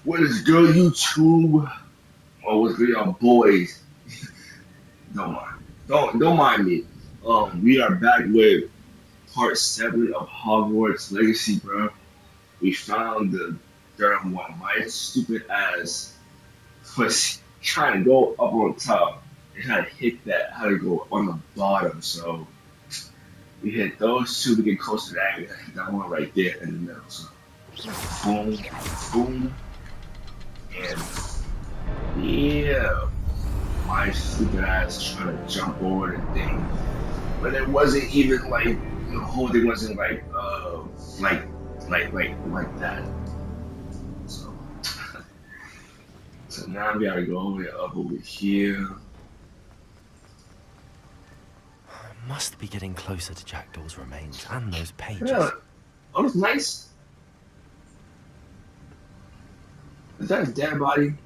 What is good, YouTube? Oh, what's good, y'all boys? Don't mind. Don't mind me. We are back with part 7 of Hogwarts Legacy, bro. We found the third one. My stupid ass was trying to go up on top. It had to hit that. Had to go on the bottom. So we hit those two to get close to that. We had to hit that one right there in the middle. So boom, boom, and yeah. My stupid ass trying to jump over the thing, but it wasn't even like the whole thing wasn't like like that. So so now we gotta go all the way up over here. Must be getting closer to Jackdaw's remains and those Yeah, pages. that was nice. Is that a dead body? We meet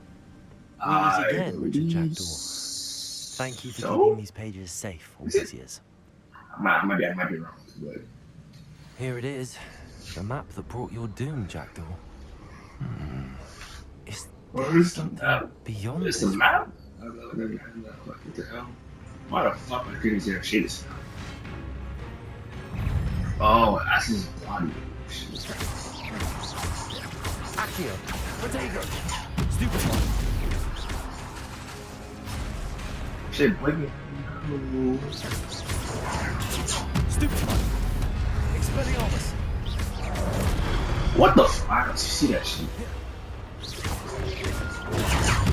I again, Richard believe Jackdaw. Thank you for keeping so. these pages safe all Is it? these years. I might be wrong, but Here it is, the map that brought your doom, Jackdaw. Is there where's the something map? beyond It's the this map? wall? What the hell? Why the fuck I couldn't even see this now? Oh, that's his body. Accio! Protego! Stupefy! Shit, break me. No. Stupefy! Expelliarmus! What the fuck? I don't see that shit.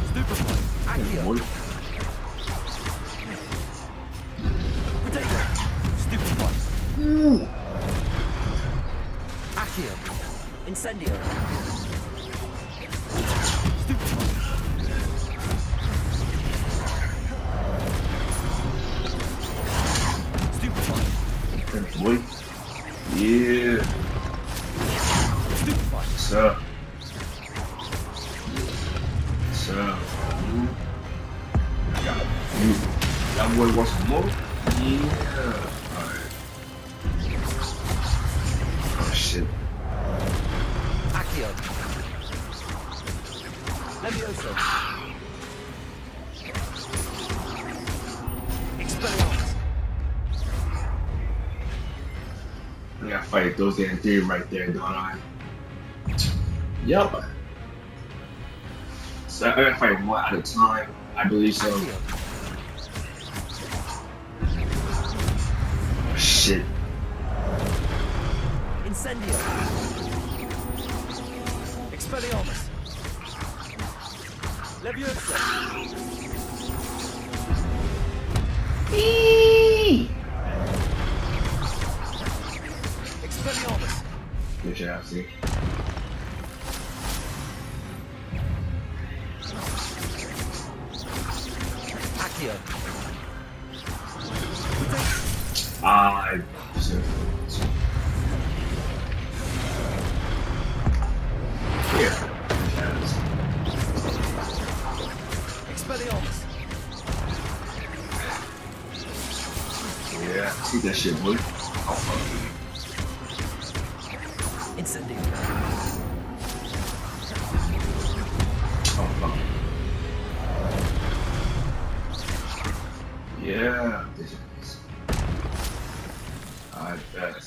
Stupefy! Accio! Boy. Protego! Stupefy! Ooh. Accio! Incendio! Stupefy! Stupefy! Boy. Yeah. Stupefy! What's up? What's up? Got you. That boy wants some more? Yeah. Alright. Oh shit. Accio! Levioso! Expelliarmus! I gotta fight those damn three right there, don't I? Yup. So I gotta fight one at a time. I believe so. Accio! Oh shit. Incendio! Expelliarmus! Leviosa! Eee! Expelliarmus! Good job, see. Accio! I yeah. Expelliarmus! Yeah, see that shit, boy. Oh fuck. Incendio! Oh fuck. Yeah, this is. I bet.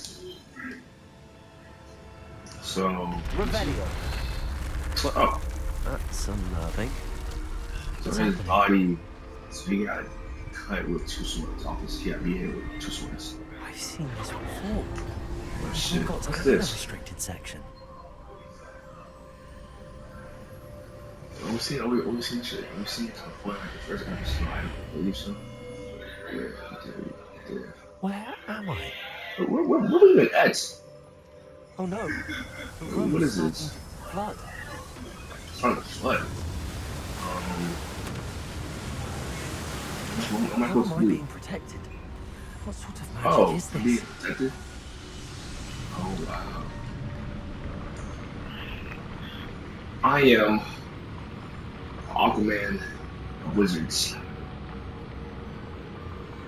So. Revelio! Oh, That's unnerving. so What's his happening? body. So he got cut with 2 swords off his hip. He hit with 2 swords. I've seen this before. Oh shit. We've got to What's the this? restricted section. We've seen shit. We've seen it before, like the first episode. I believe so. Yeah. Where am I? Where are we even at? Oh no! The room What is is starting this? to flood. It's on the flood. What am I How supposed am to I do? being protected? What sort of magic Oh, is I'm being this? protected? Oh, wow. I am Aquaman of Wizards.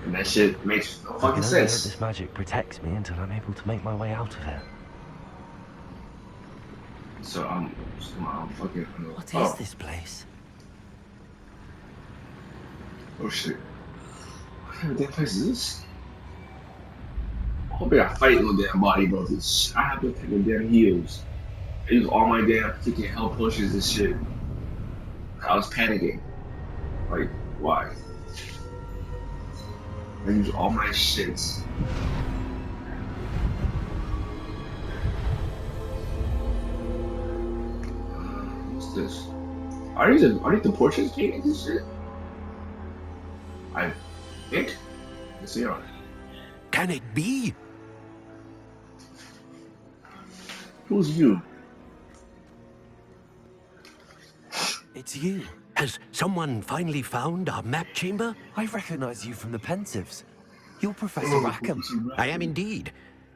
And that shit makes no I fucking can only hope sense. this magic protects me until I'm able to make my way out of here. So I'm fucking. What is Oh, this place? oh shit. What kind of damn place is this? I hope I got fight in the damn body, bro. I have to take the damn heals. I use all my damn freaking health potions and shit. I was panicking. Like, why? I use all my shits. What's this? Are these the portraits paintings and shit? I think. Let's see on. Can it be? Who's you? It's you. Has someone finally found our map chamber? I recognize you from the Pensives. You're Professor Oh, Rackham. I am indeed.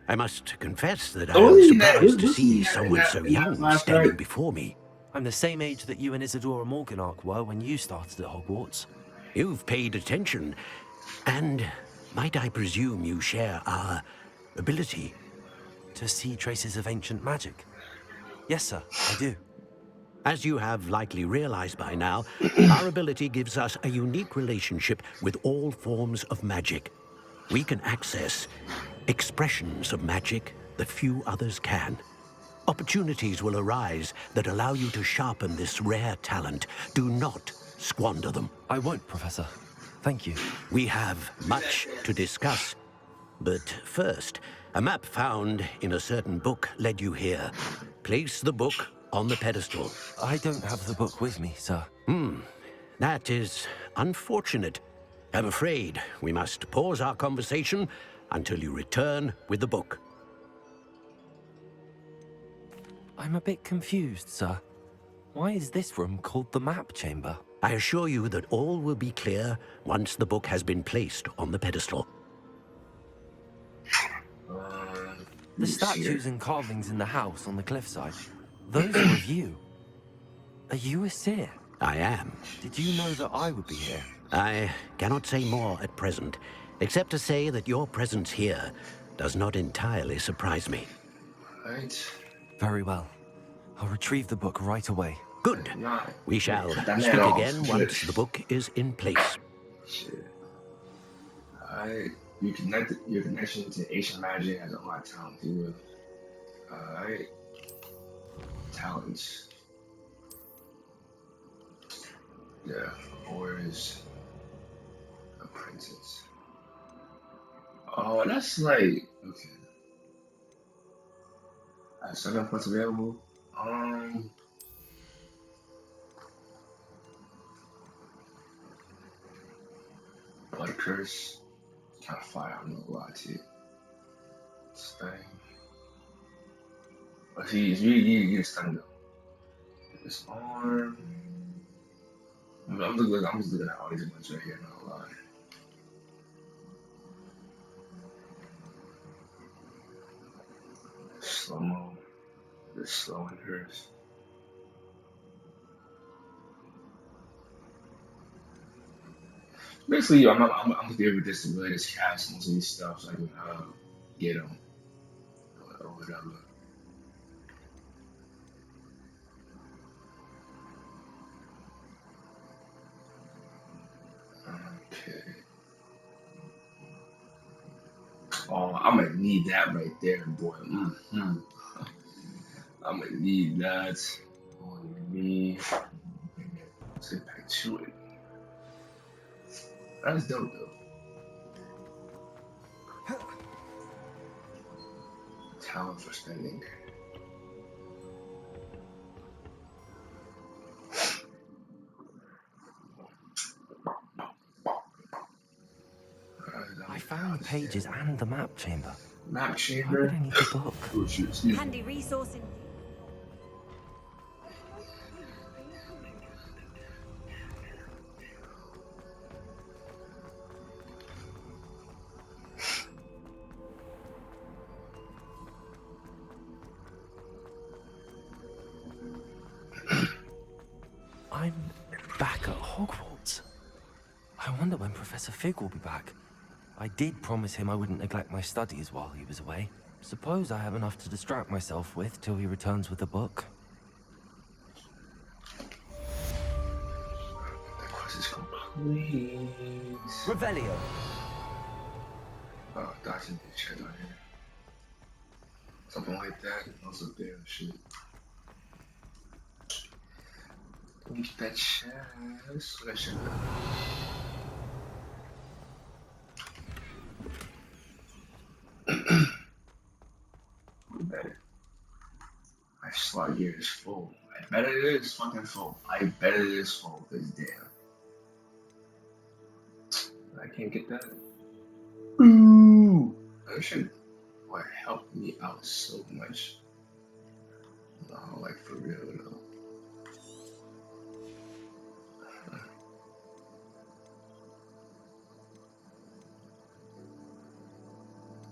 I must confess that I Oh, am wasn't he that? surprised to Wasn't he see that someone so in that young last standing night? before me. I'm the same age that you and Isadora Morganach were when you started at Hogwarts. You've paid attention, and might I presume you share our ability? To see traces of ancient magic. Yes, sir, I do. As you have likely realized by now, our ability gives us a unique relationship with all forms of magic. We can access expressions of magic that few others can. Opportunities will arise that allow you to sharpen this rare talent. Do not squander them. I won't, Professor. Thank you. We have much to discuss. But first, a map found in a certain book led you here. Place the book on the pedestal. I don't have the book with me, sir. That is unfortunate. I'm afraid we must pause our conversation until you return with the book. I'm a bit confused, sir. Why is this room called the map chamber? I assure you that all will be clear once the book has been placed on the pedestal. The statues and carvings in the house on the cliffside, those are of you. Are you a seer? I am. Did you know that I would be here? I cannot say more at present, except to say that your presence here does not entirely surprise me. Right. Very well. I'll retrieve the book right away. Good. Nah. We shall Cut that speak man off. again once the book is in place. Shit. Alright. Your connection to ancient magic has unlocked talent. You will. Alright. Talents. Yeah. Where is apprentice? Oh, that's like okay. I have 7 points available. Blood curse. Kind of fire. I'm not gonna lie to you. Stunning. But you get stunned though. Disarm. I'm just looking at all these ones right here. Not gonna lie. Slow mo. This slow and curse. Basically, I'm gonna be able to just really just cast most of these stuff so I can get them or whatever. Okay. Oh, I'm gonna need that right there, boy. I'm gonna need that on me. Let's get back to it. That's dope though. Talent for spending. I found the pages and the map chamber. Map Why would chamber. I need the book? Oh shoot, excuse me. Handy resource in. I'm back at Hogwarts. I wonder when Professor Fig will be back. I did promise him I wouldn't neglect my studies while he was away. Suppose I have enough to distract myself with till he returns with the book. Quest is complete. Revelio. Oh, that's in the chat on here. Something like that. Also there, shit. Let me get that chest. That shit. Better. My slot gear is full. I bet it is fucking full. I bet it is full. Cause damn, I can't get that. Ooh, that should like help me out so much. No, like for real though.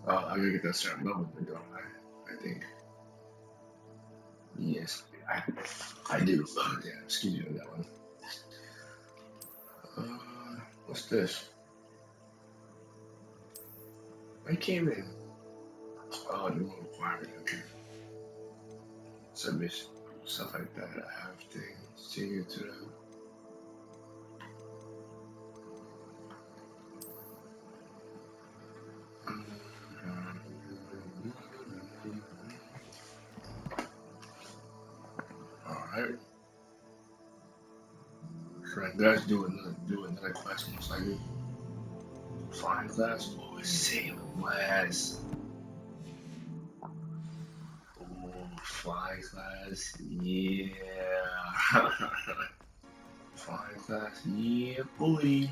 Oh, I gotta get that certain level, don't I think. Yes, I do. Oh, damn, excuse me on that one. What's this? I came in. Oh, the little requirement. Okay. Submission, stuff like that. I have things to get to them. Alright. So I guess do another quest most likely. Flying class or sailing class. Oh, flying class, yeah. Flying class, yeah, boy.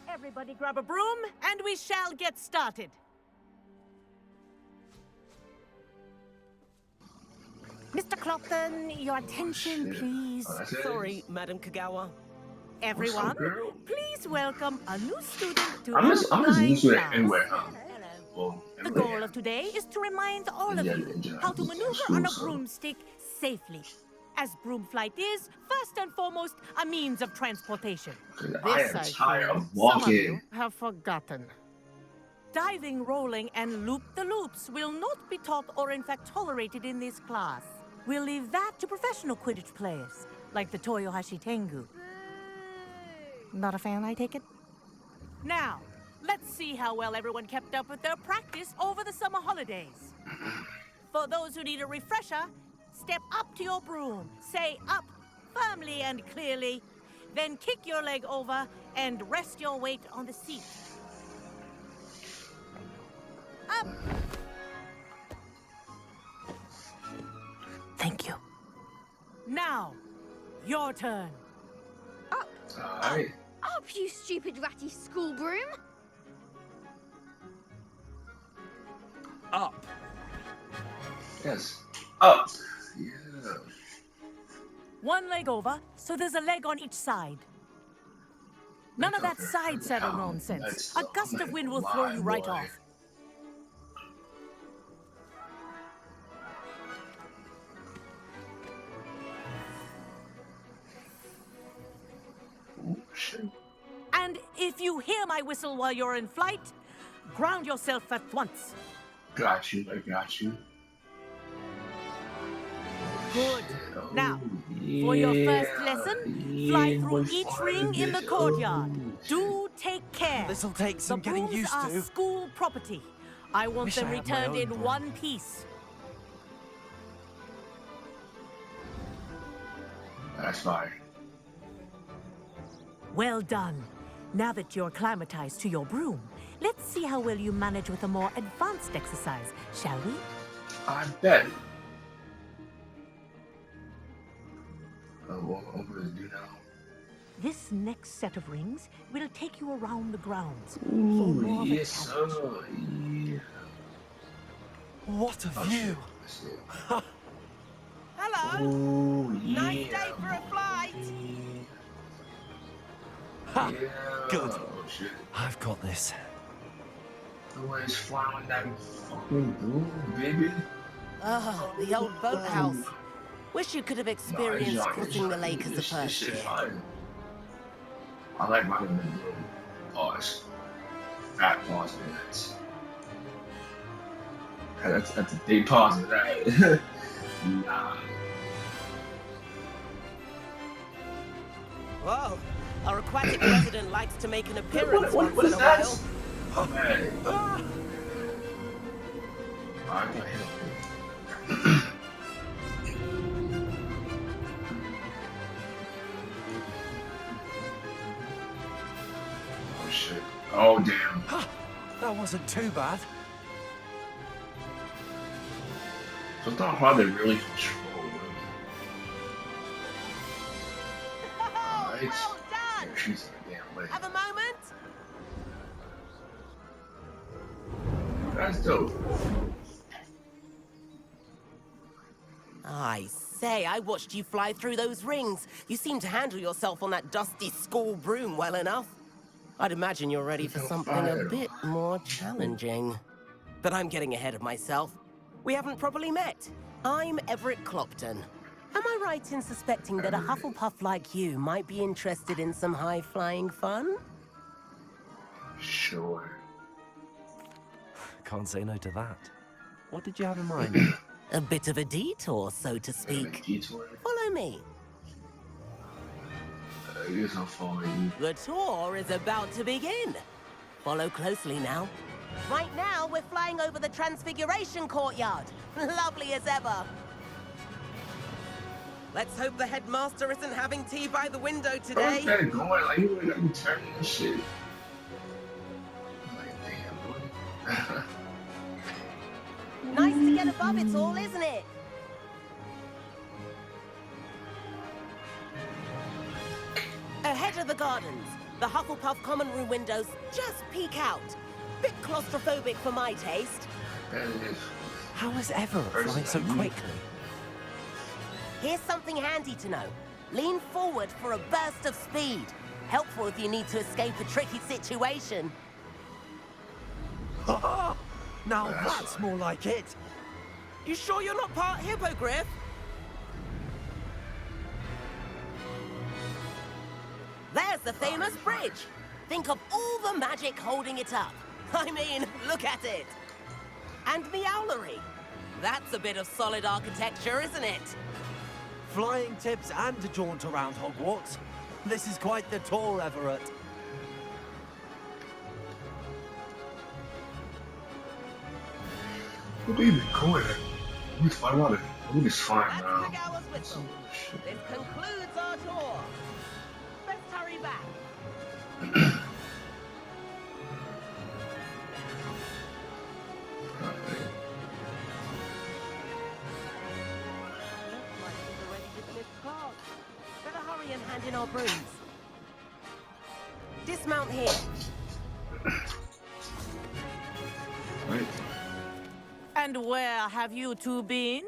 Everybody grab a broom, and we shall get started. Mr. Clopton, your attention, Shit. please. Oh, that's it? Sorry, Madam Kagawa. Everyone, What's up, girl? please welcome a new student to I'm our just flying used to it class. anywhere, huh? Hello. Well, The everywhere. goal of today is to remind all of Yeah, you yeah, how to yeah, maneuver school, on a so. broomstick safely. As broom flight is, first and foremost, a means of transportation. I am tired of walking. Some of you have forgotten. Diving, rolling, and loop-the-loops will not be taught or in fact tolerated in this class. We'll leave that to professional Quidditch players, like the Toyohashi Tengu. Not a fan, I take it? Now, let's see how well everyone kept up with their practice over the summer holidays. For those who need a refresher, step up to your broom, say up firmly and clearly, then kick your leg over and rest your weight on the seat. Up! Thank you. Now, your turn. Up, Alright. up, you stupid ratty school broom! Up. Yes. Up. Yeah. One leg over, so there's a leg on each side. None of that side saddle nonsense. A gust of wind will throw you right off. Oh, shit. And if you hear my whistle while you're in flight, ground yourself at once. Got you. I got you. Good. Oh, Now, yeah, for your first lesson, fly yeah, through we're each flying ring in the this. courtyard. Oh, Do take care. This'll take The some getting brooms used are to. school property. I want Wish them I had my returned own in broom. one piece. that's fine. Well done. Now that you're acclimatized to your broom, let's see how well you manage with a more advanced exercise, shall we? I bet. What I'm gonna do now? This next set of rings will take you around the grounds for Ooh, more of a yes, challenge. sir. Yeah. What a Oh, view. shit. That's it. Hello. Ooh, yeah. Nice day for a flight. Ha. Yeah. Good. Oh, shit. I've got this. Always flying with that fucking broom, baby. Oh, the old boathouse. Oh. Wish you could have Nah, it's experienced not- crossing the lake as a this first shit year. fine. I like running the broom. Pause. Fat pause minutes. That's a big pause for that. Nah. Whoa, our aquatic resident likes to make an appearance once What in is a that? while. Oh man. Ah! I hit him. Oh shit. Oh damn. That wasn't too bad. So it's not hard to really control them. Alright. Well done! Yeah, she's in the damn way. Have a moment? That's dope. I say, I watched you fly through those rings. You seem to handle yourself on that dusty school broom well enough. I'd imagine you're ready for something a bit more challenging. But I'm getting ahead of myself. We haven't properly met. I'm Everett Clopton. Am I right in suspecting that a Hufflepuff like you might be interested in some high-flying fun? Sure. Can't say no to that. What did you have in mind? A bit of a detour, so to speak. Detour. Follow me. I guess I'll follow you. The tour is about to begin. Follow closely now. Right now, we're flying over the Transfiguration Courtyard. Lovely as ever. Let's hope the headmaster isn't having tea by the window Where's today. that going? Like, you ain't got me turning and shit. I'm like, damn, boy. Nice to get above it all, isn't it? Ahead of the gardens, the Hufflepuff common room windows just peek out. Bit claustrophobic for my taste. That is. How is Everett flying so quickly? Here's something handy to know. Lean forward for a burst of speed. Helpful if you need to escape a tricky situation. Now that's more like it. You sure you're not part hippogriff? There's the famous bridge. Think of all the magic holding it up. I mean, look at it. And the owlery. That's a bit of solid architecture, isn't it? Flying tips and a jaunt around Hogwarts. This is quite the tour, Everett. What are you even going at? We find out. We just flying That's around. Kagawa's whistle. Shit. This concludes our tour. Let's hurry back. Alright. Looks like we've already dismissed class. Better hurry and hand in our brooms. Dismount here. Right. And where have you two been?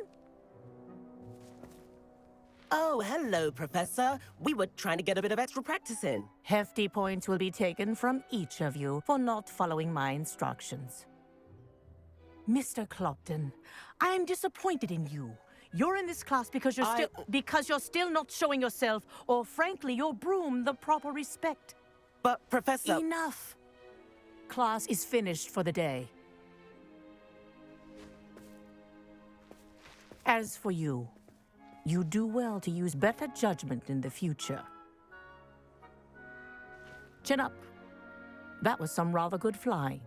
Oh, hello, Professor. We were trying to get a bit of extra practice in. Hefty points will be taken from each of you for not following my instructions. Mr. Clopton, I am disappointed in you. You're in this class because you're still not showing yourself, or frankly, your broom the proper respect. But, Professor... Enough. Class is finished for the day. As for you, you do well to use better judgment in the future. Chin up. That was some rather good flying.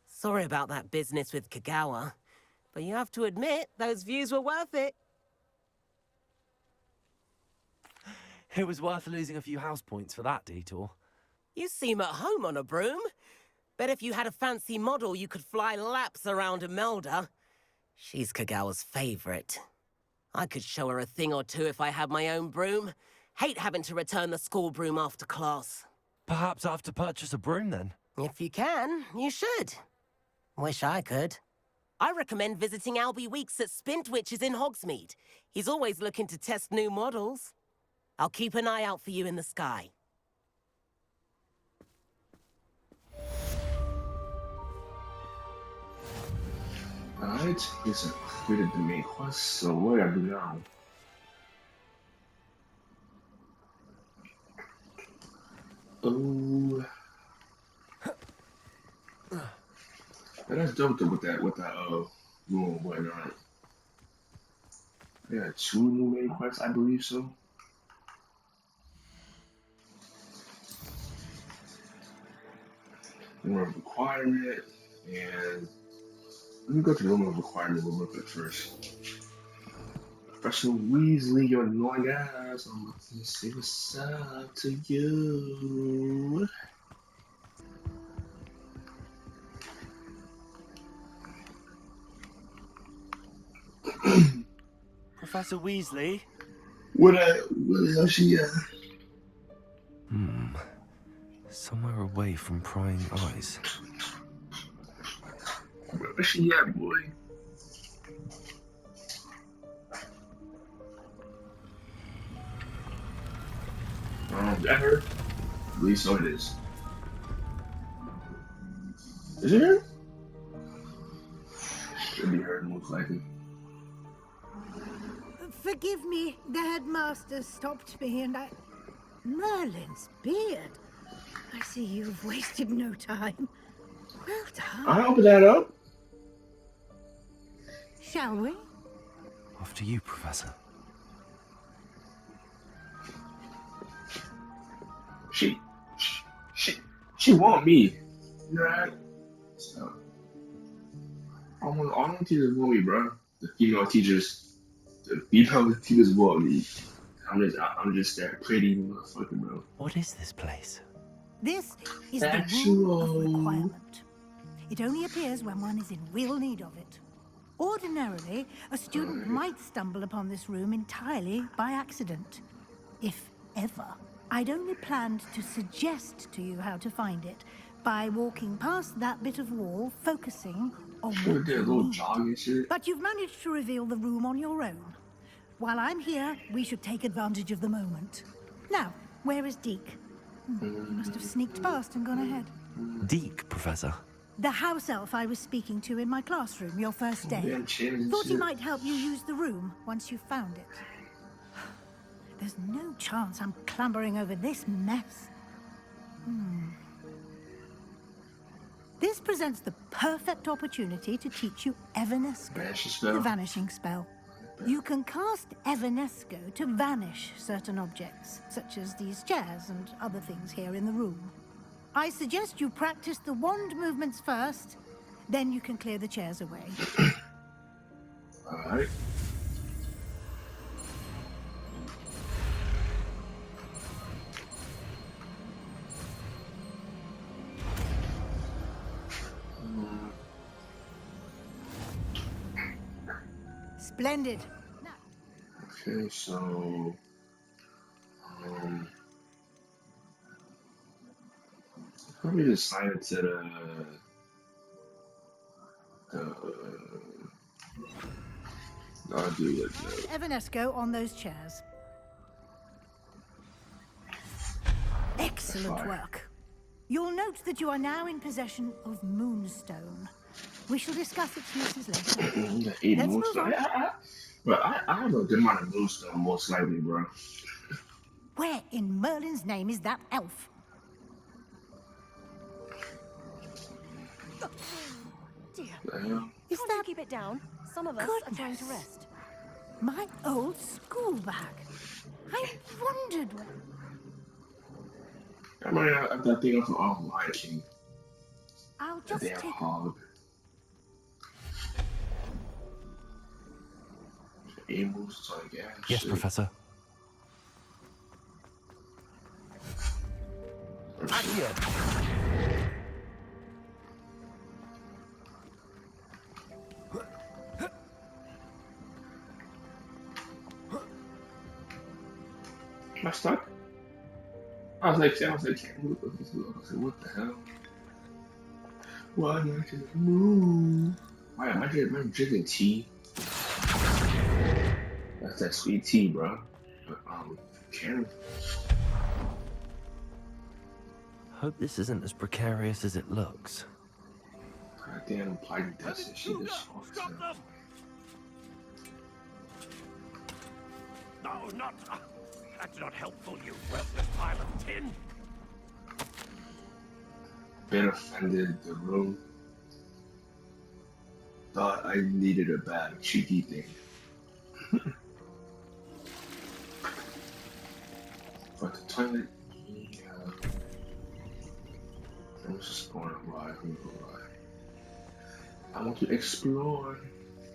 Sorry about that business with Kagawa, but you have to admit, those views were worth it. It was worth losing a few house points for that detour. You seem at home on a broom. Bet if you had a fancy model, you could fly laps around Imelda. She's Kagawa's favorite. I could show her a thing or two if I had my own broom. Hate having to return the school broom after class. Perhaps I have to purchase a broom then. If you can, you should. Wish I could. I recommend visiting Albie Weeks at Spintwitches in Hogsmeade. He's always looking to test new models. I'll keep an eye out for you in the sky. Alright, he's completed the main quest, so what do I do now? Oh, and that's dope though with that room and whatnot. Yeah, two new main quests, I believe so. Room of requirement, and let me go to the room of requirement real quick first. Professor Weasley, your annoying ass. I'm gonna say what's up to you. Professor Weasley? What the hell she at? Somewhere away from prying eyes. Where she at, boy? That her? I believe so it is. Is it her? Should be her, most likely. Forgive me, the headmaster stopped me and I... Merlin's beard. I see you've wasted no time. Well done. I open that up. Shall we? After you, Professor. She want me. You know that? So, all the teachers want me, bro. The female teachers want me. I'm just that pretty motherfucker, bro. What is this place? This is the Actual. Room of Requirement. It only appears when one is in real need of it. Ordinarily, a student might stumble upon this room entirely by accident. If ever. I'd only planned to suggest to you how to find it by walking past that bit of wall, focusing on Should what did a you little need. jogging shit. But you've managed to reveal the room on your own. While I'm here, we should take advantage of the moment. Now, where is Deke? He must have sneaked past and gone ahead. Deke, Professor. The house elf I was speaking to in my classroom your first day. Damn chairs and Thought he shit. might help you use the room once you found it. There's no chance I'm clambering over this mess. This presents the perfect opportunity to teach you Evanesco, Vanishing the spell. vanishing spell. You can cast Evanesco to vanish certain objects, such as these chairs and other things here in the room. I suggest you practice the wand movements first, then you can clear the chairs away. Alright. Splendid. Okay, so let me just sign it to the I'll do it. Evanesco on those chairs. Excellent Fire. work. You'll note that you are now in possession of Moonstone. We shall discuss its uses later. Eight Let's move moonstone. on. But I have a good amount of moonstone, most likely, bro. Where in Merlin's name is that elf? Dear, The hell? Is can't that you keep it down? Some of us are trying to rest. my old school bag? I wondered. I mean, I that thing up from Lion King. I'll That just damn take. hog. Eight moonstone, I guess. Yes, Shit. Professor. Am I stuck? I was like, what the hell? Why am I just move? Why am I drinking tea? That's that sweet tea, bro. Karen. Hope this isn't as precarious as it looks. Goddamn plague test and shit. This Stop them! No, not... that's not helpful, you worthless pile of tin. been offended. The room thought I needed a bad cheeky thing. But the toilet, yeah. I'm just going to ride. I want to explore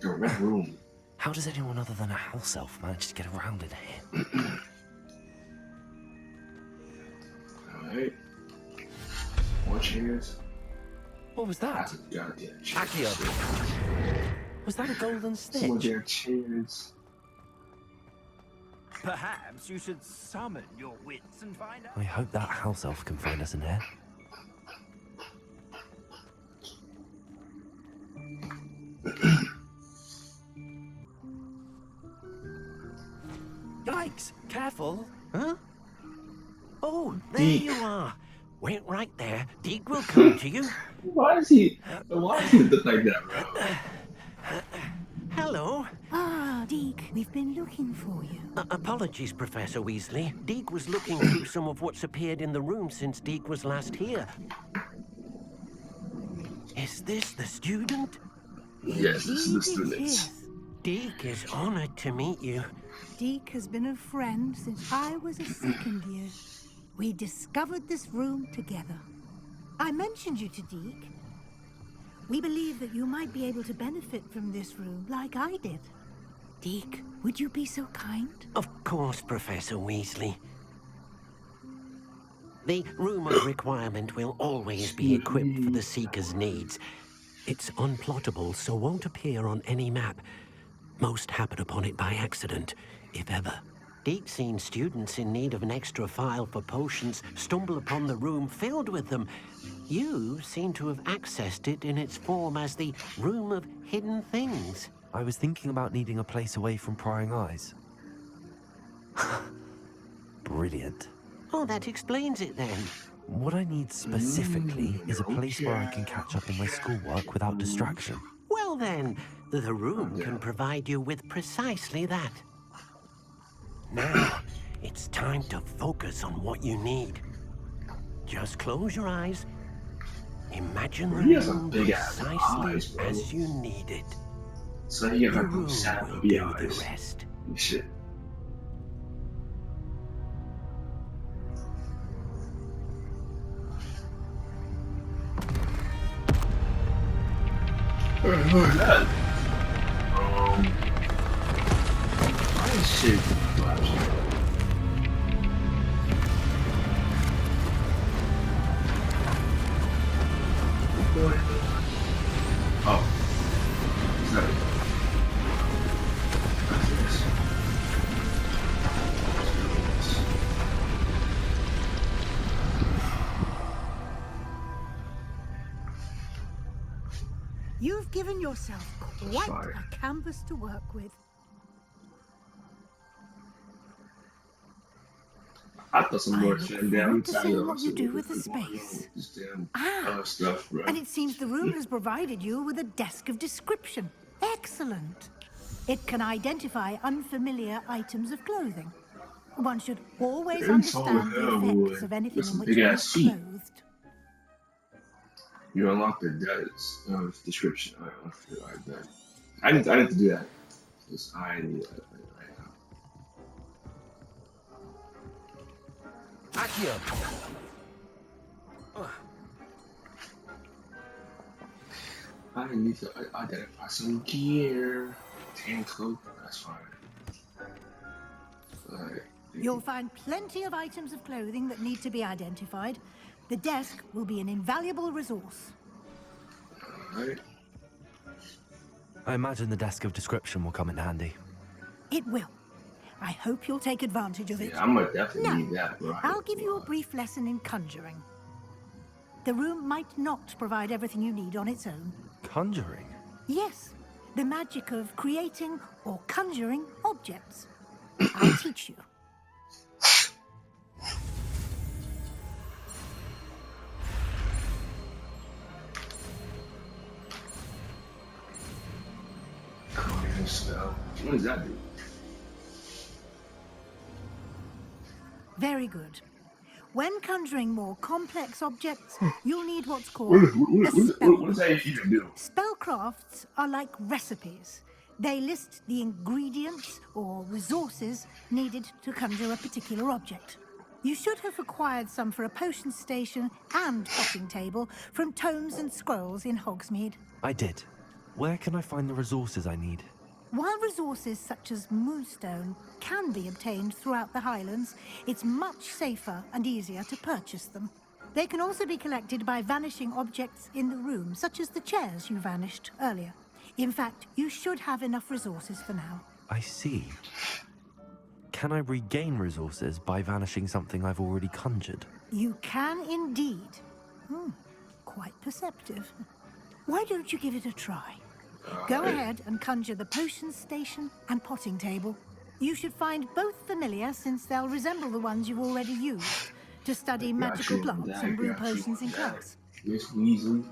the red room. How does anyone other than a house elf manage to get around in here? Alright. More chairs. What was that? That's a goddamn chair. Accio. Was that a golden Some of stitch? their chairs. Perhaps you should summon your wits and find out. I hope that house elf can find us in here. Yikes! Careful! Huh? Oh, there you are. Wait right there. Deke will come to you. Why does he look like that, bro? Hello. Ah, Deke, we've been looking for you. Apologies, Professor Weasley. Deke was looking through some of what's appeared in the room since Deke was last here. Is this the student? Yes, this is the Indeed it students. is. Deke is honored to meet you. Deke has been a friend since I was a second year. We discovered this room together. I mentioned you to Deke. We believe that you might be able to benefit from this room like I did. Deke, would you be so kind? Of course, Professor Weasley. The room of requirement will always be equipped for the Seeker's needs. It's unplottable, so won't appear on any map. Most happen upon it by accident, if ever. Deke's seen students in need of an extra file for potions stumble upon the room filled with them. You seem to have accessed it in its form as the Room of Hidden Things. I was thinking about needing a place away from prying eyes. Brilliant. Oh, that explains it then. What I need specifically is a place where I can catch up on my schoolwork without distraction. Well then, the room can provide you with precisely that. Now, it's time to focus on what you need. Just close your eyes. Imagine the He has a room big ass precisely eyes, bro. as you need it. So he The got room like sad will baby do the eyes rest. and shit. Who is that? Why is shit flashing? Oh. Is that it? That's this. You've given yourself quite Sorry. a canvas to work with. I thought some I more look shit down. forward to seeing what you do with the space. This damn Ah, stuff, bro. And it seems the room has provided you with a desk of description. Excellent. It can identify unfamiliar items of clothing. One should always It's all understand the hell, effects boy. of anything That's in some which big one ass is feet. clothed. You unlock the desk description. Alright, that. I need to do that. Because I need that right now. Accio! I need to identify some gear. Tan cloak, that's fine. Alright. You'll find plenty of items of clothing that need to be identified. The desk will be an invaluable resource. Alright. I imagine the desk of description will come in handy. It will. I hope you'll take advantage of it. Yeah, I'm gonna definitely Now, need that, bro. I'll give you a brief lesson in conjuring. The room might not provide everything you need on its own. Conjuring? Yes, the magic of creating or conjuring objects. I'll teach you. Conjuring spell. What does that do? Very good. When conjuring more complex objects, you'll need what's called What, a what does that spellcraft. even do? Spellcrafts are like recipes. They list the ingredients or resources needed to conjure a particular object. You should have acquired some for a potion station and potting table from tomes and scrolls in Hogsmeade. I did. Where can I find the resources I need? While resources such as moonstone can be obtained throughout the Highlands, it's much safer and easier to purchase them. They can also be collected by vanishing objects in the room, such as the chairs you vanished earlier. In fact, you should have enough resources for now. I see. Can I regain resources by vanishing something I've already conjured? You can indeed. Quite perceptive. Why don't you give it a try? Go ahead and conjure the potion station and potting table. You should find both familiar, since they'll resemble the ones you've already used to study magical plants and brew potions in class. Miss Weasley.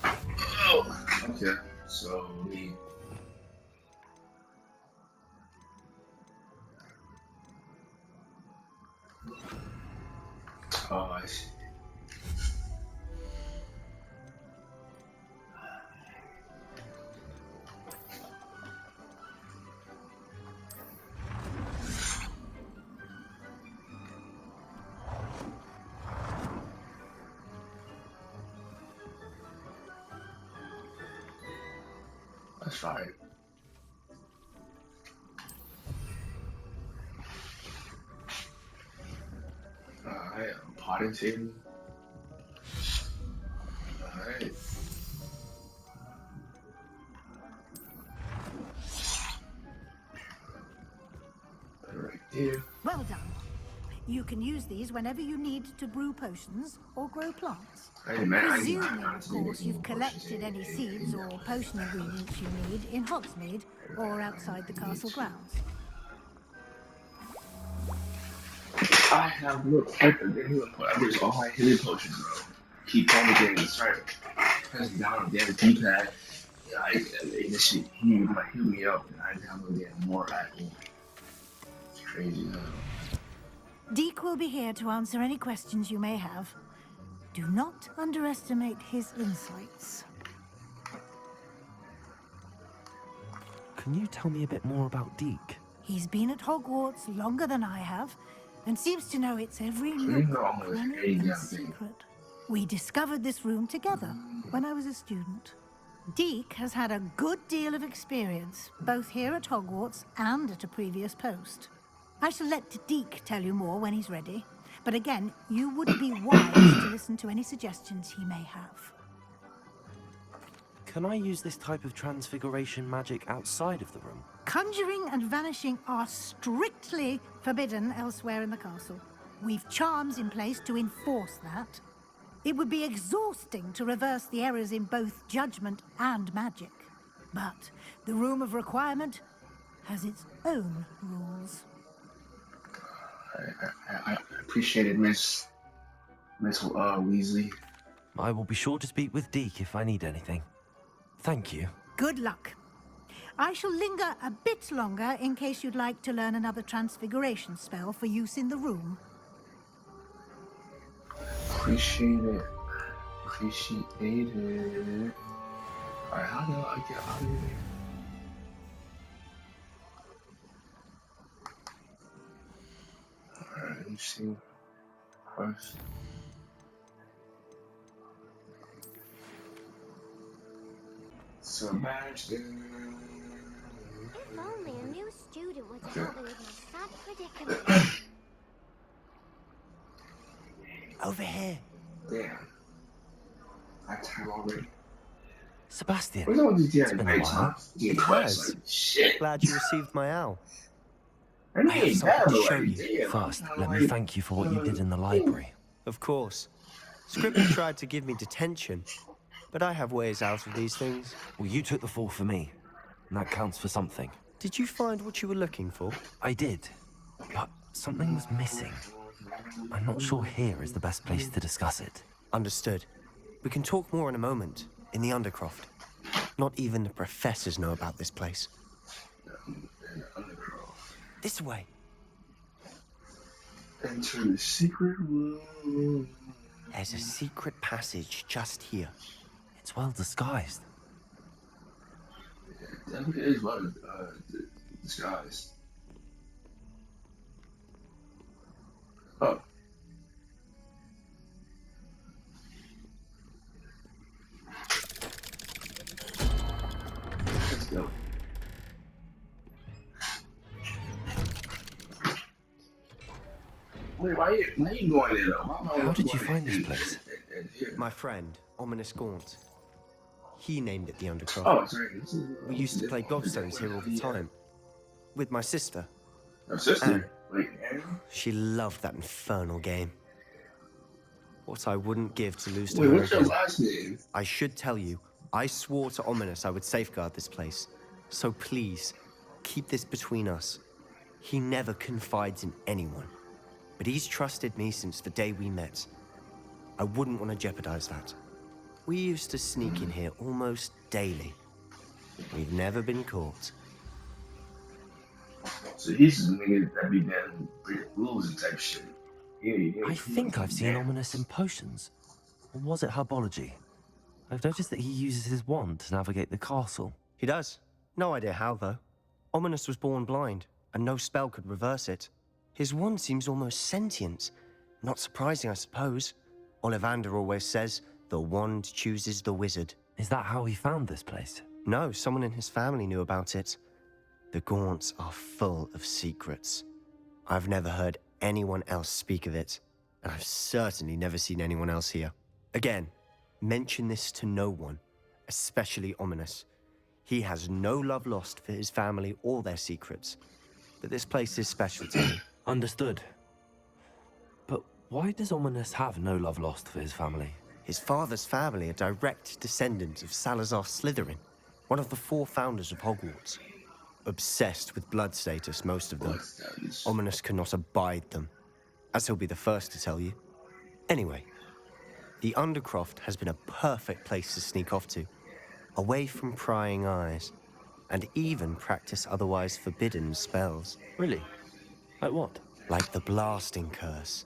Oh, okay. So we. Oh, I see. That's right. Alright, potting table. Alright. Right there. Well done. You can use these whenever you need to brew potions or grow plants. Hey man, I need Presuming, of course, you've collected any seeds or potion ingredients you need in Hogsmeade or outside the castle grounds. I have no type of healing potion. I wish all my healing potions, bro. Keep poking and start pressing down on the damn D-pad. Yeah, this shit heal me up, and I have no damn more apple. It's crazy, huh? Deke will be here to answer any questions you may have. Do not underestimate his insights. Can you tell me a bit more about Deke? He's been at Hogwarts longer than I have, and seems to know its every You nook, know almost cranny, any and damn thing. secret. We discovered this room together when I was a student. Deke has had a good deal of experience, both here at Hogwarts and at a previous post. I shall let Deke tell you more when he's ready, but again, you would be wise to listen to any suggestions he may have. Can I use this type of transfiguration magic outside of the room? Conjuring and vanishing are strictly forbidden elsewhere in the castle. We've charms in place to enforce that. It would be exhausting to reverse the errors in both judgment and magic. But the Room of Requirement has its own rules. I appreciate it, Miss Weasley. I will be sure to speak with Deke if I need anything. Thank you. Good luck. I shall linger a bit longer in case you'd like to learn another transfiguration spell for use in the room. Appreciate it. Appreciate it. Alright, how do I get out of here? Alright, let me see. First. Sebastian. If only a new student were to help me with my sad predicament. Over here. Damn. I time already. Sebastian, What's all these it's damn been a night while. times? Yeah, It quest, has. like, shit. Glad you received my owl. And I they have ain't something bad, to but show like, you. damn, First, I'm let me like, thank you for what you did in the library. Of course. Scribbler tried to give me detention, but I have ways out of these things. Well, you took the fall for me, and that counts for something. Did you find what you were looking for? I did, but something was missing. I'm not sure here is the best place to discuss it. Understood. We can talk more in a moment, in the Undercroft. Not even the professors know about this place. This way. Enter the secret room. There's a secret passage just here. It's well disguised. Yeah, definitely is well disguised. Oh. Let's go. Wait, why you going there though? How did you find this place? My friend, Ominous Gaunt. He named it the Undercroft. Oh, sorry. We used to play gobstones here all the time. With my sister. Your sister? Anne. Wait, Anne? She loved that infernal game. What I wouldn't give to lose to Wait, her what's your again. last name? I should tell you, I swore to Ominous I would safeguard this place. So please, keep this between us. He never confides in anyone. But he's trusted me since the day we met. I wouldn't want to jeopardize that. We used to sneak in here almost daily. We've never been caught. So he's the nigga that be down breaking rules and type shit. I think I've seen Ominous in potions. Or was it herbology? I've noticed that he uses his wand to navigate the castle. He does. No idea how, though. Ominous was born blind, and no spell could reverse it. His wand seems almost sentient. Not surprising, I suppose. Ollivander always says, the wand chooses the wizard. Is that how he found this place? No, someone in his family knew about it. The Gaunts are full of secrets. I've never heard anyone else speak of it, and I've certainly never seen anyone else here. Again, mention this to no one, especially Ominous. He has no love lost for his family or their secrets, but this place is special to me. Understood. But why does Ominous have no love lost for his family? His father's family are direct descendants of Salazar Slytherin, one of the 4 founders of Hogwarts. Obsessed with blood status, most of them. Ominous cannot abide them, as he'll be the first to tell you. Anyway, the Undercroft has been a perfect place to sneak off to, away from prying eyes, and even practice otherwise forbidden spells. Really? Like what? Like the blasting curse.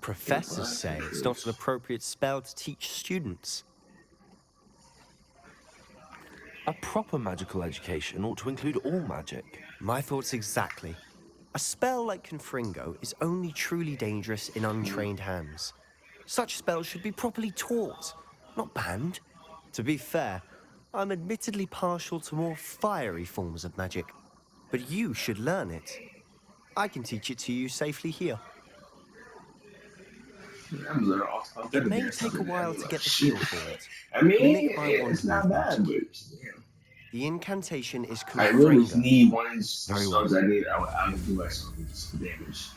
Professors say it's not an appropriate spell to teach students. A proper magical education ought to include all magic. My thoughts exactly. A spell like Confringo is only truly dangerous in untrained hands. Such spells should be properly taught, not banned. To be fair, I'm admittedly partial to more fiery forms of magic, but you should learn it. I can teach it to you safely here. I'm a little off. It may take a while to get the feel for it. I mean, Mimic my wand it's not bad, movement. but damn. The incantation is I really Confringo. need one of these Very songs well. I need. I would do like some damage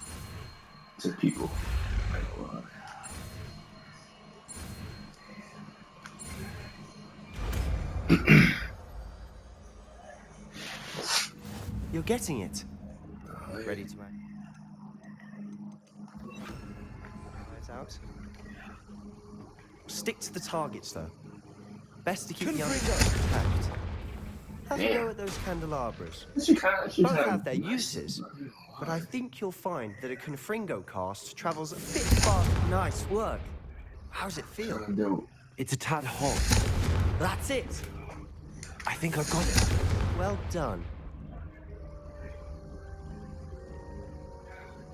to people. Like, You're getting it. Ready to act. Eyes out. Stick to the targets, though. Best to keep the others intact. Have a go at those candelabras. Both have their uses, but I think you'll find that a Confringo cast travels a bit fast. Nice work. How's it feel? It's a tad hot. That's it. I think I've got it. Well done.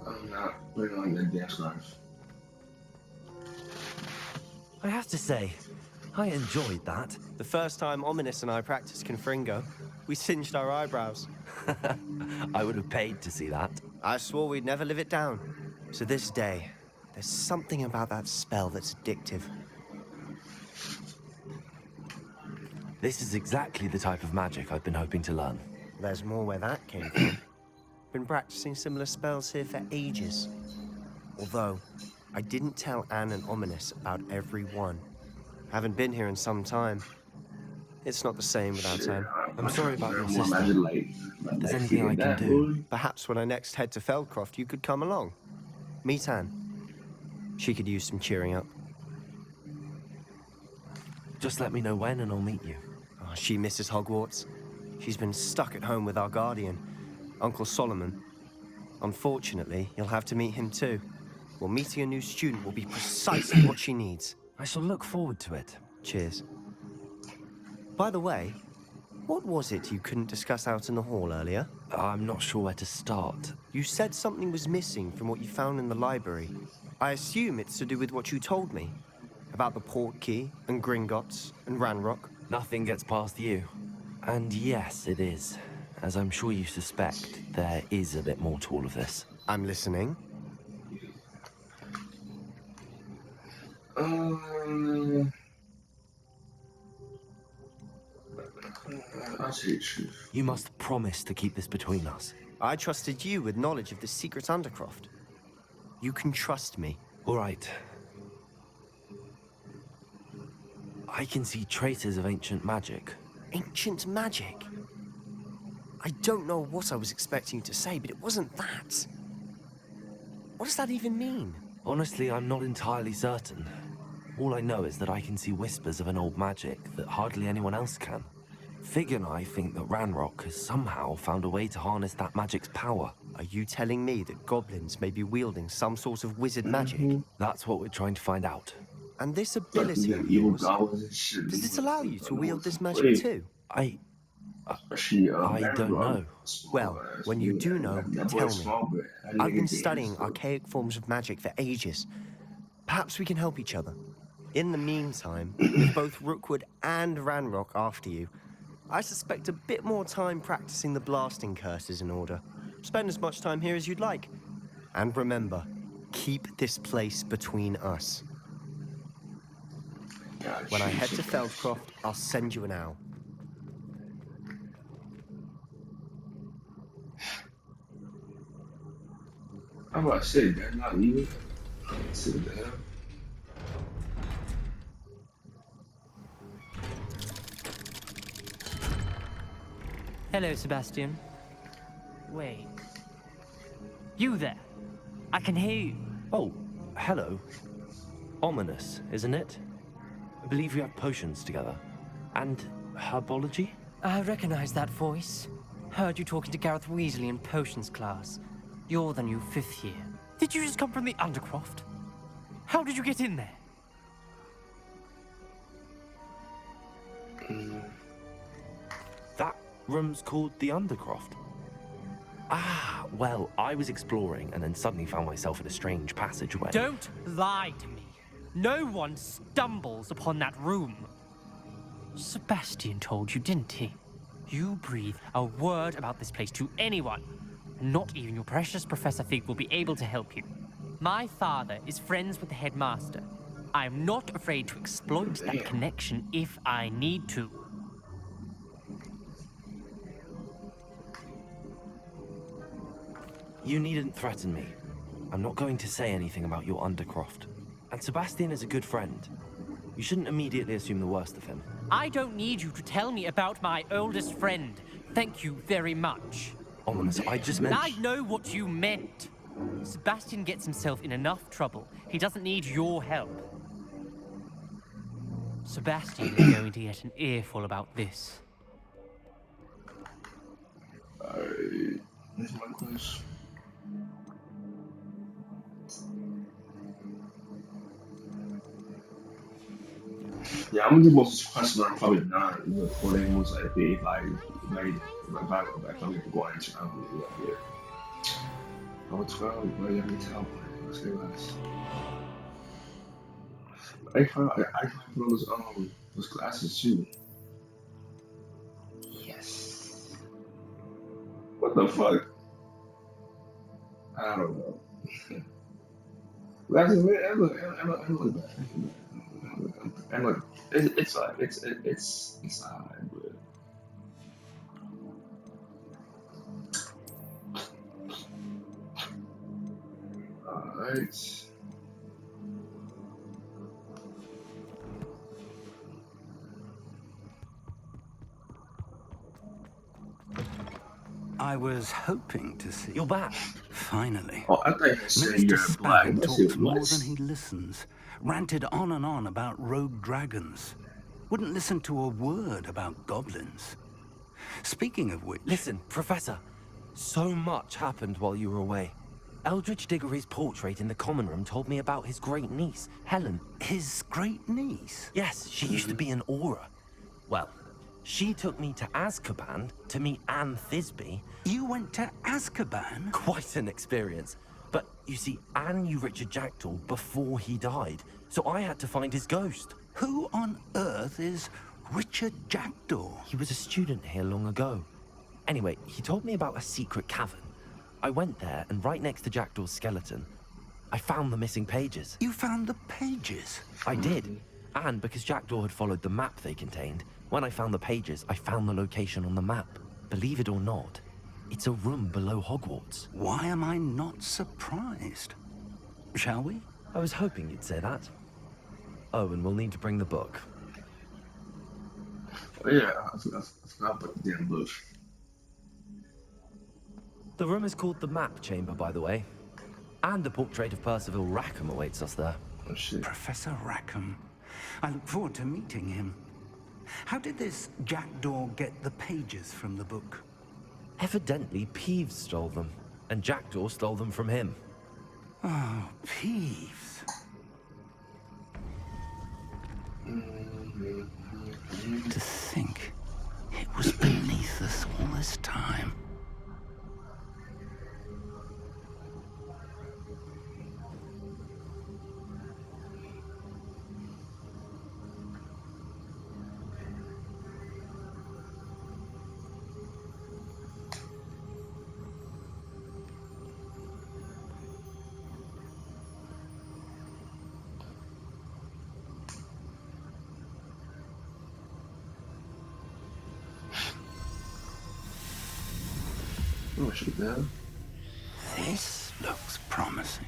I'm not putting on the dance scarf. I have to say, I enjoyed that. The first time Ominous and I practiced Confringo, we singed our eyebrows. I would have paid to see that. I swore we'd never live it down. To this day, there's something about that spell that's addictive. This is exactly the type of magic I've been hoping to learn. There's more where that came from. Been practicing similar spells here for ages. Although, I didn't tell Anne and Ominous about every one. Haven't been here in some time. It's not the same without Anne. I'm sorry about your sister. If there's anything I can do. Perhaps when I next head to Feldcroft, you could come along. Meet Anne. She could use some cheering up. Just let me know when and I'll meet you. Oh, she misses Hogwarts. She's been stuck at home with our guardian, Uncle Solomon. Unfortunately, you'll have to meet him too. Well, meeting a new student will be precisely what she needs. I shall look forward to it. Cheers. By the way, what was it you couldn't discuss out in the hall earlier? I'm not sure where to start. You said something was missing from what you found in the library. I assume it's to do with what you told me. About the port key, and Gringotts, and Ranrock. Nothing gets past you. And yes, it is. As I'm sure you suspect, there is a bit more to all of this. I'm listening. I'll tell you the truth. You must promise to keep this between us. I trusted you with knowledge of the secret Undercroft. You can trust me. All right. I can see traces of ancient magic. Ancient magic? I don't know what I was expecting you to say, but it wasn't that. What does that even mean? Honestly, I'm not entirely certain. All I know is that I can see whispers of an old magic that hardly anyone else can. Fig and I think that Ranrock has somehow found a way to harness that magic's power. Are you telling me that goblins may be wielding some sort of wizard magic? That's what we're trying to find out. And this ability of yours, does it allow you to wield this magic too? I don't know. Well, when you do know, tell me. I've been studying archaic forms of magic for ages. Perhaps we can help each other. In the meantime, with both Rookwood and Ranrock after you, I suspect a bit more time practicing the blasting curse is in order. Spend as much time here as you'd like. And remember, keep this place between us. When I head to Feldcroft, I'll send you an owl. I'm about to say, they're not leaving. Sit down. Hello, Sebastian. Wait. You there? I can hear you. Oh, hello. Ominous, isn't it? I believe we have potions together. And herbology? I recognize that voice. Heard you talking to Gareth Weasley in potions class. You're the new 5th year. Did you just come from the Undercroft? How did you get in there? That room's called the Undercroft. Ah, well, I was exploring and then suddenly found myself in a strange passageway. Don't lie to me. No one stumbles upon that room. Sebastian told you, didn't he? You breathe a word about this place to anyone, and not even your precious Professor Fig will be able to help you. My father is friends with the headmaster. I'm not afraid to exploit that connection if I need to. You needn't threaten me. I'm not going to say anything about your Undercroft. And Sebastian is a good friend. You shouldn't immediately assume the worst of him. I don't need you to tell me about my oldest friend. Thank you very much. Ominous, I just meant... I know what you meant. Sebastian gets himself in enough trouble. He doesn't need your help. Sebastian is going to get an earful about this. Alright, here's my question. Yeah, I'm gonna do most of this question. I'm probably not recording. Most likely, if I go back, I'm gonna go into I'm up here. Number 12, but you have to tell. Let's get last. I can put on those glasses too. Yes. What the fuck? I don't know. Glasses, man. I look bad. And look, it's alright, but alright. I was hoping to see. You're back. Finally. Oh, I thought you said Mr. you're black. Spafford That's talks it, more what? than he listens. Ranted on and on about rogue dragons. Wouldn't listen to a word about goblins. Speaking of which... Listen, Professor. So much happened while you were away. Eldridge Diggory's portrait in the common room told me about his great niece, Helen. His great niece? Yes, she used to be an Auror. Well, she took me to Azkaban to meet Anne Thisbe. You went to Azkaban? Quite an experience. But you see, Anne knew Richard Jackdaw before he died, so I had to find his ghost. Who on earth is Richard Jackdaw? He was a student here long ago. Anyway, he told me about a secret cavern. I went there, and right next to Jackdaw's skeleton, I found the missing pages. You found the pages? I did. And because Jackdaw had followed the map they contained, when I found the pages, I found the location on the map. Believe it or not, it's a room below Hogwarts. Why am I not surprised? Shall we? I was hoping you'd say that. Oh, and we'll need to bring the book. Oh, yeah, I forgot about the damn book. The room is called the Map Chamber, by the way. And a portrait of Percival Rackham awaits us there. Oh, shit. Professor Rackham. I look forward to meeting him. How did this Jackdaw get the pages from the book? Evidently, Peeves stole them, and Jackdaw stole them from him. Oh, Peeves. To think it was beneath us all this time. Oh, I should have done. This looks promising.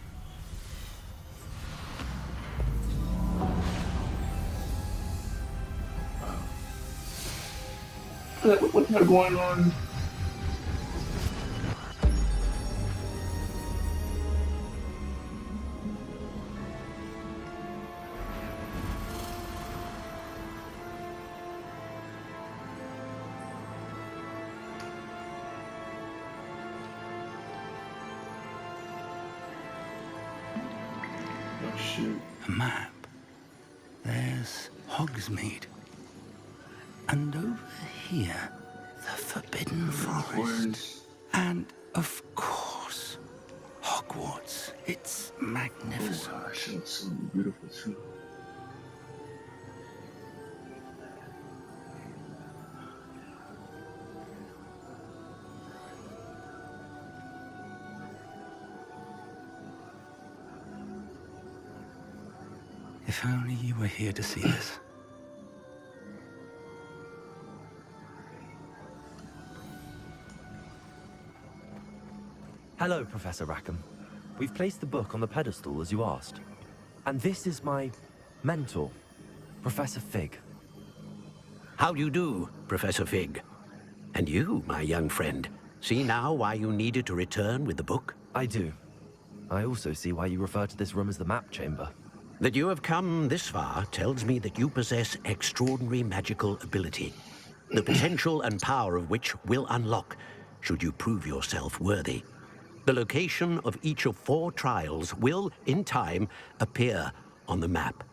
What's that going on? Oh, shoot. A map. There's Hogsmeade. And over here, the Forbidden Forest. And, of course, Hogwarts. It's magnificent. Oh, gosh, it looks so beautiful, too. If only you were here to see this. Hello, Professor Rackham. We've placed the book on the pedestal as you asked. And this is my mentor, Professor Fig. How do you do, Professor Fig? And you, my young friend, see now why you needed to return with the book? I do. I also see why you refer to this room as the Map Chamber. That you have come this far tells me that you possess extraordinary magical ability, the potential and power of which will unlock should you prove yourself worthy. The location of each of 4 trials will, in time, appear on the map.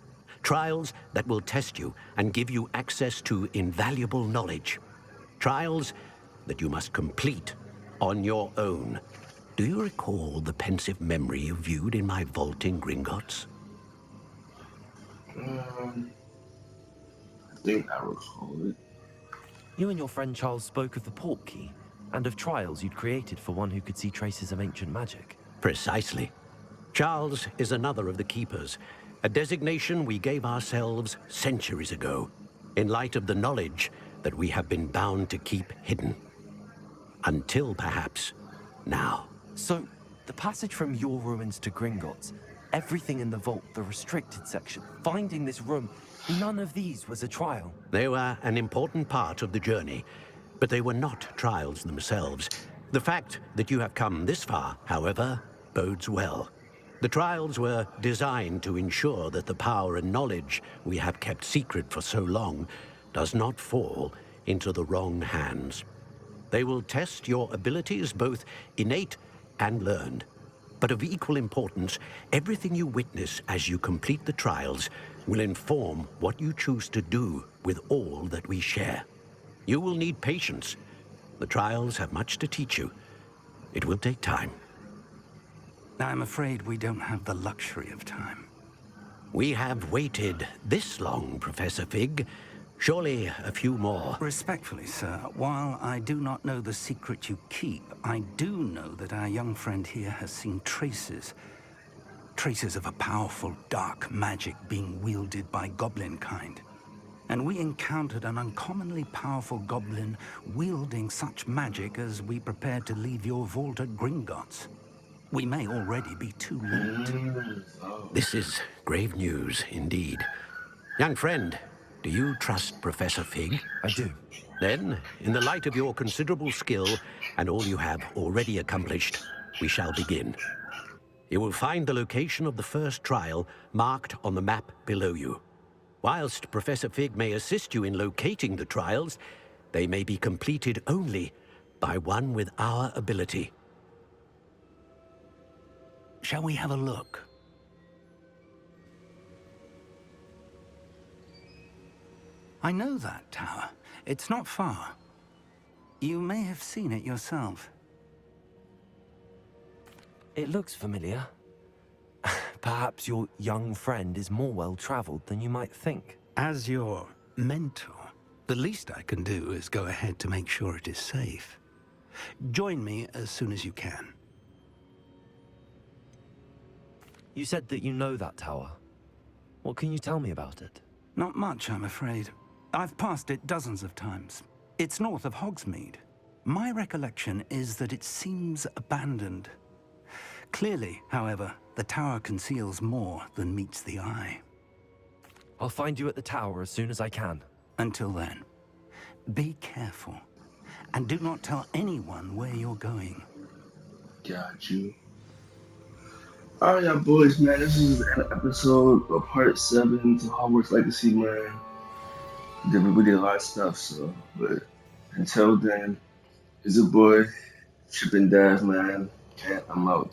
Trials that will test you and give you access to invaluable knowledge. Trials that you must complete on your own. Do you recall the pensive memory you viewed in my vault in Gringotts? I think I recall it. You and your friend Charles spoke of the Portkey, and of trials you'd created for one who could see traces of ancient magic. Precisely. Charles is another of the Keepers, a designation we gave ourselves centuries ago, in light of the knowledge that we have been bound to keep hidden. Until, perhaps, now. So, the passage from your ruins to Gringotts, everything in the vault, the restricted section, finding this room, none of these was a trial. They were an important part of the journey, but they were not trials themselves. The fact that you have come this far, however, bodes well. The trials were designed to ensure that the power and knowledge we have kept secret for so long does not fall into the wrong hands. They will test your abilities, both innate and learned. But of equal importance, everything you witness as you complete the trials will inform what you choose to do with all that we share. You will need patience. The trials have much to teach you. It will take time. I'm afraid we don't have the luxury of time. We have waited this long, Professor Fig. Surely a few more. Respectfully, sir, while I do not know the secret you keep, I do know that our young friend here has seen traces of a powerful dark magic being wielded by goblin kind. And we encountered an uncommonly powerful goblin wielding such magic as we prepared to leave your vault at Gringotts. We may already be too late. This is grave news indeed. Young friend, do you trust Professor Fig? I do. Then, in the light of your considerable skill and all you have already accomplished, we shall begin. You will find the location of the first trial marked on the map below you. Whilst Professor Fig may assist you in locating the trials, they may be completed only by one with our ability. Shall we have a look? I know that tower. It's not far. You may have seen it yourself. It looks familiar. Perhaps your young friend is more well-traveled than you might think. As your mentor, the least I can do is go ahead to make sure it is safe. Join me as soon as you can. You said that you know that tower. What can you tell me about it? Not much, I'm afraid. I've passed it dozens of times. It's north of Hogsmeade. My recollection is that it seems abandoned. Clearly, however, the tower conceals more than meets the eye. I'll find you at the tower as soon as I can. Until then, be careful. And do not tell anyone where you're going. Got you. Alright, y'all boys, man. This is an episode of part 7 to Hogwarts Legacy, man. We did a lot of stuff, so. But until then, it's a boy, Chip and Daz, man. And I'm out.